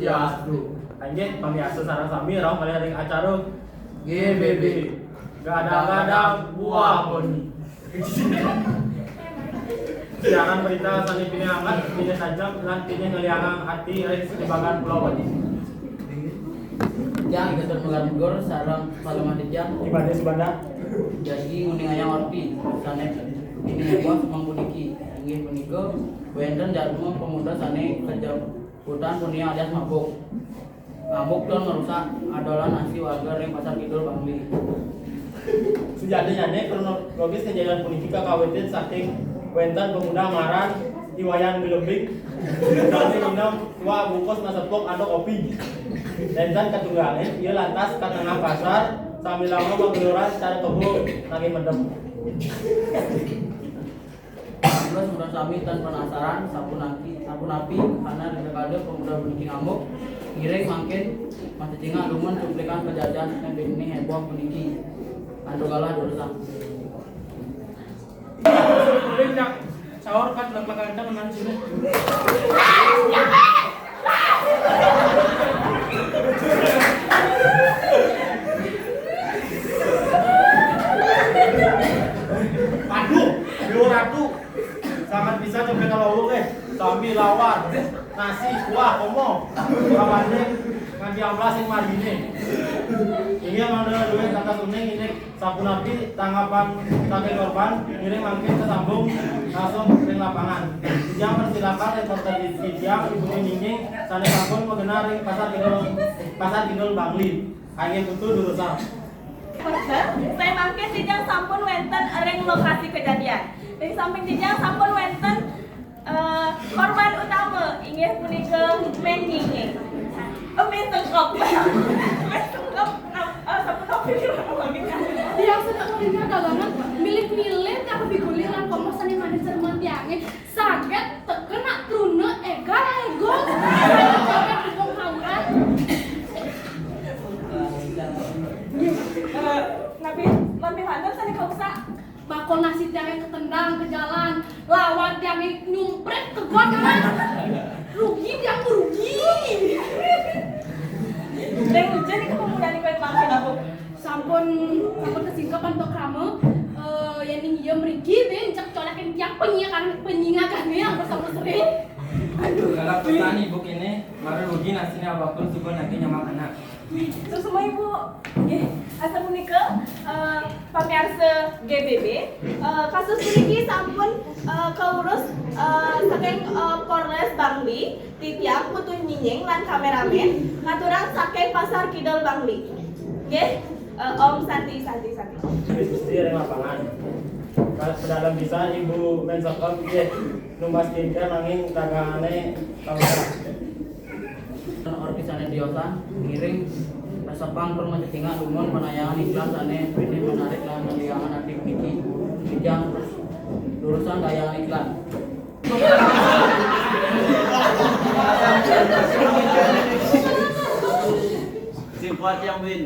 Swastiastu. Anjing pamiarsa sareng sami rong malih acara GBB. Gadang-gadang buah boni. Siaran berita sani pini hangat, pini tajam, lan pini ngeliangang hati ring setimbangan pulau Bali. Yang ikut megar-megar sarang Salaman Dijang. Ibadah sebadah. Jadi nguning ayang orpi sanes ini heboh mangpuniki inggih punika wonten jalma pemuda sane kejabutan punia alias mabuk. Mabuk dan merusak adolan nasi warga ring Pasar Kidul Bangli. Sejatinya kronologis kejadian puniki kawitin saking wonten pemuda ngaran Iwayan Bilebik kami minum dua bungkus nasepok atau kopi. Dan ketunggalin ia lantas ke tengah pasar sambil lama menggeluran secara tubuh lagi mendem. Terus mudah sami dan penasaran sapu napi karena dekade pemuda puniki ngamuk ngiring makin masih tinggal lumen cuplikan kejadian yang ini heboh puniki andogalah dosa. Udah sahur kan belakang kencang menang sini. Aduh, ratu sangat bisa coba kalau sambil lawan nasi kuah komo kawannya nganti amplas yang margine ini yang ada dua kata kuning ini sapu napi tanggapan kakek korban ini makin kesambung langsung ring lapangan yang persilakan reporter di Siang Ibu Nining sana sampun mengenal ring pasar kidul Bangli hanya butuh durusan. Saya mampir Dijang sampun wenten ring lokasi kejadian. Di samping Dijang sampun wenten korban utama inggih punika Menying. Mentengkop. Mentengkop sampun nopi Yang sedang mendengar dagangan milik-milik tak biguliran komosan yang manis cermat yangin sakit terkena trune ega ego sampai dukung hauran. Nabi handap tadi kausa Bakal nasi tiangnya ketendang ke jalan, lawan tiangnya nyumpret ke got kan? Rugi tiang rugi. dan hujan itu pemuda di kue mampir aku. Sampun kesingkapan tok rame, yang ini dia merigi, bencak colekin tiang penyingakannya yang bersama sering. Aduh, kalau petani ibu ini, mari rugi nasinya waktu subuh nanti nyamak anak. Terus semua ibu, asal punika pamiarsa GBB, kasus puniki sampun keurus saking Polres Bangli, titiang putu nyinying lan kameramen ngaturang saking Pasar Kidul Bangli. Nggih, Om Santi. Diskusi ring lapangan. Pedalam bisa Ibu Mensokop numbas skincare nanging dagangane kamera. Orpi sane diosan ngiring resepang per mencetingan lumun penayangan iklan sane ini menarik lan ngeliangan aktif niki Dijang lulusan tayangan iklan. Sifat yang win.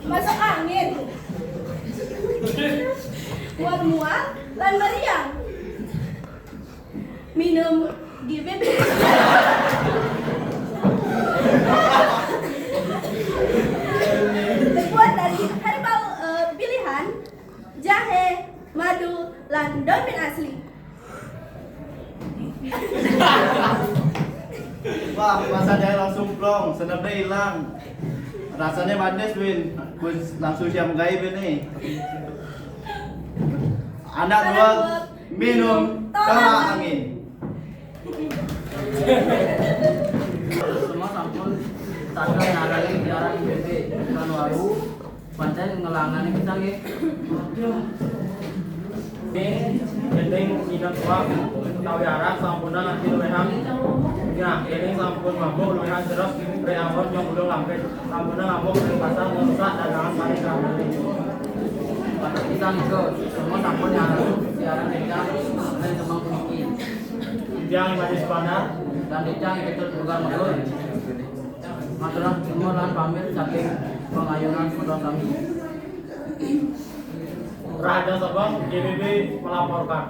Masuk angin. Mual-mual lan meriang. Minum GBB. Terbuat dari herbal pilihan, jahe, madu, lan daun asli. Wah, masa dia langsung plong, sedapnya hilang. Rasanya manis, Win. Kus langsung siap gaib ini. Anak buat minum tolak angin. Semua sampun sadar narani jarang BB kan waru pancen ngelangane kita nggih. Ini gendeng inang kuah utawi arah sampuna nganti luwehan. Ya, ini sampun mabuk luwehan terus reawon yang belum lampir. Sampuna ngamuk ring pasar merusak dagangan paling ramai. Pada kita niku semua sampun nyaran siaran kita dan semang puniki. Yang manis bandar Dan Dijang ikut megar-megar. Maturah semua lan pamit saking pengayunan Pondok kami. Raja Sabang GBB melaporkan.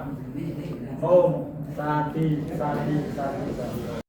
Om. Sadi.